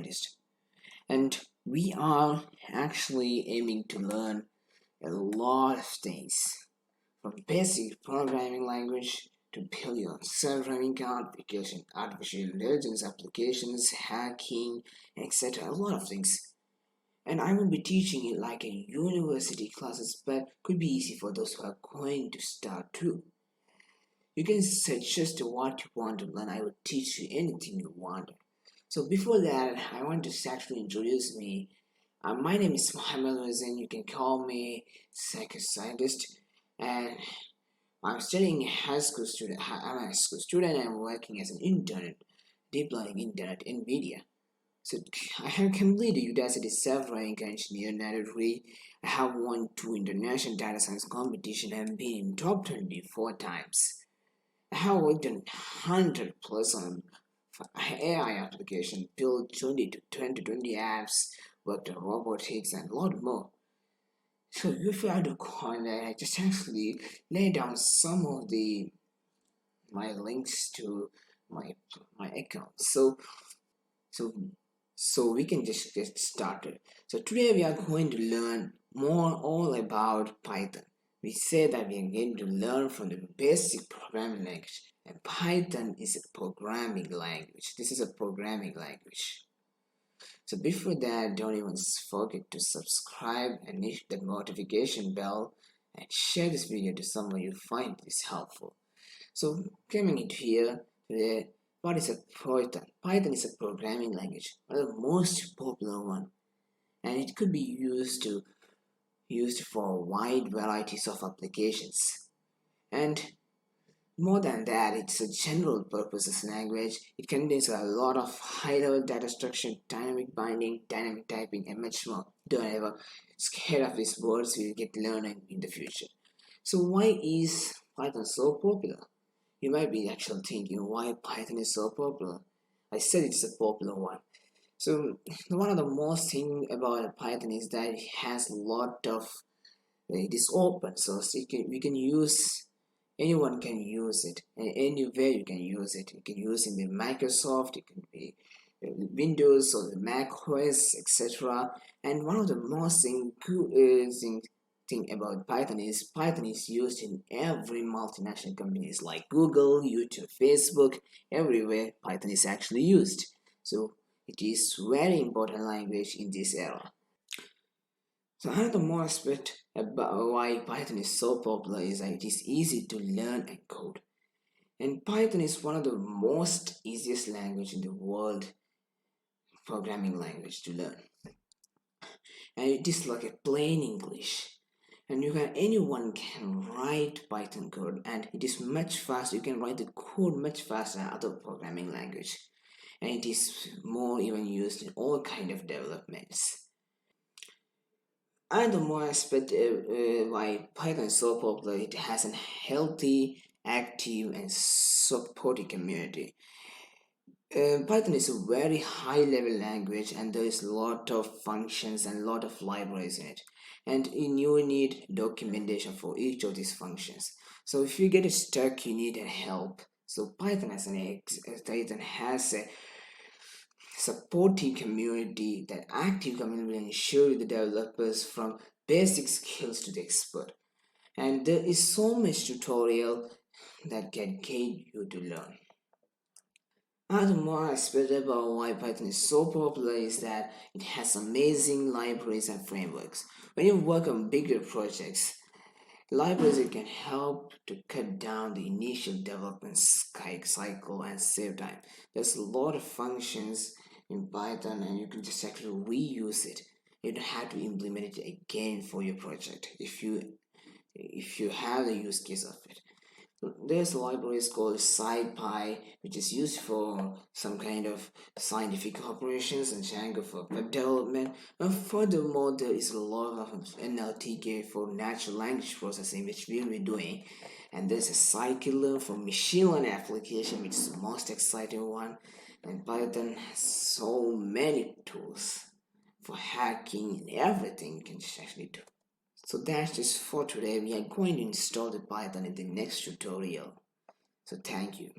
scientist, and we are actually aiming to learn a lot of things from basic programming language to build your self-driving car application, artificial intelligence applications, hacking, etc. A lot of things. And I will be teaching it like a university classes, but could be easy for those who are going to start too. You can suggest what you want to learn. I will teach you anything you want. So before that, I want to actually introduce me. My name is Mohammed Hussein. You can call me psychoscientist, and I'm studying high school student. I'm a high school student. And I'm working as an intern, deep learning intern at NVIDIA. So I have completed Udacity self-driving engineer Narratory. I have won 2 international data science competitions and been in top 24 times. I have worked on 100 plus on AI application, built 20 apps, worked on robotics and a lot more. So if you have the contact, I just actually lay down some of my links to my account. So so we can just get started. So today we are going to learn more all about Python. We say that we are going to learn from the basic programming language, and Python is a programming language. This is a programming language. So before that, don't even forget to subscribe and hit that notification bell and share this video to someone you find this helpful. So coming into here today, what is a Python? Python is a programming language, one of the most popular one, and it could be used for wide varieties of applications. And more than that, it's a general purposes language. It contains a lot of high-level data structure, dynamic binding, dynamic typing, and much more. Don't ever scared of these words. We'll get learning in the future. So why is Python so popular? You might be actually thinking why Python is so popular. I said it's a popular one. So one of the most thing about Python is that it has a lot of it is open source. We can use, anyone can use it, and anywhere you can use it. You can use it in the Microsoft, it can be Windows or the Mac OS, etc. And one of the most thing about Python is used in every multinational companies like Google, YouTube, Facebook, everywhere Python is actually used. So it is very important language in this era. So another more aspect about why Python is so popular is that it is easy to learn and code. And Python is one of the most easiest language in the world, programming language to learn. And it is like a plain English. And anyone can write Python code, and it is much faster. You can write the code much faster than other programming language, and it is more even used in all kind of developments. And the more aspect why Python is so popular, it has a healthy, active, and supportive community. Python is a very high level language, and there is a lot of functions and a lot of libraries in it, and you need documentation for each of these functions. So if you get stuck, you need help. So Python has a supportive community. That active community will ensure the developers from basic skills to the expert, and there is so much tutorial that can guide you to learn. Another more aspect about why Python is so popular is that it has amazing libraries and frameworks. When you work on bigger projects, libraries can help to cut down the initial development cycle and save time. There's a lot of functions in Python, and you can just actually reuse it. You don't have to implement it again for your project if you have the use case of it. There's a library called SciPy, which is used for some kind of scientific operations, and Django for web development. And furthermore, there is a lot of NLTK for natural language processing, which we'll be doing. And there's a Scikit-learn for machine learning application, which is the most exciting one. And Python has so many tools for hacking and everything you can just actually do. So that's just for today. We are going to install the Python in the next tutorial. So thank you.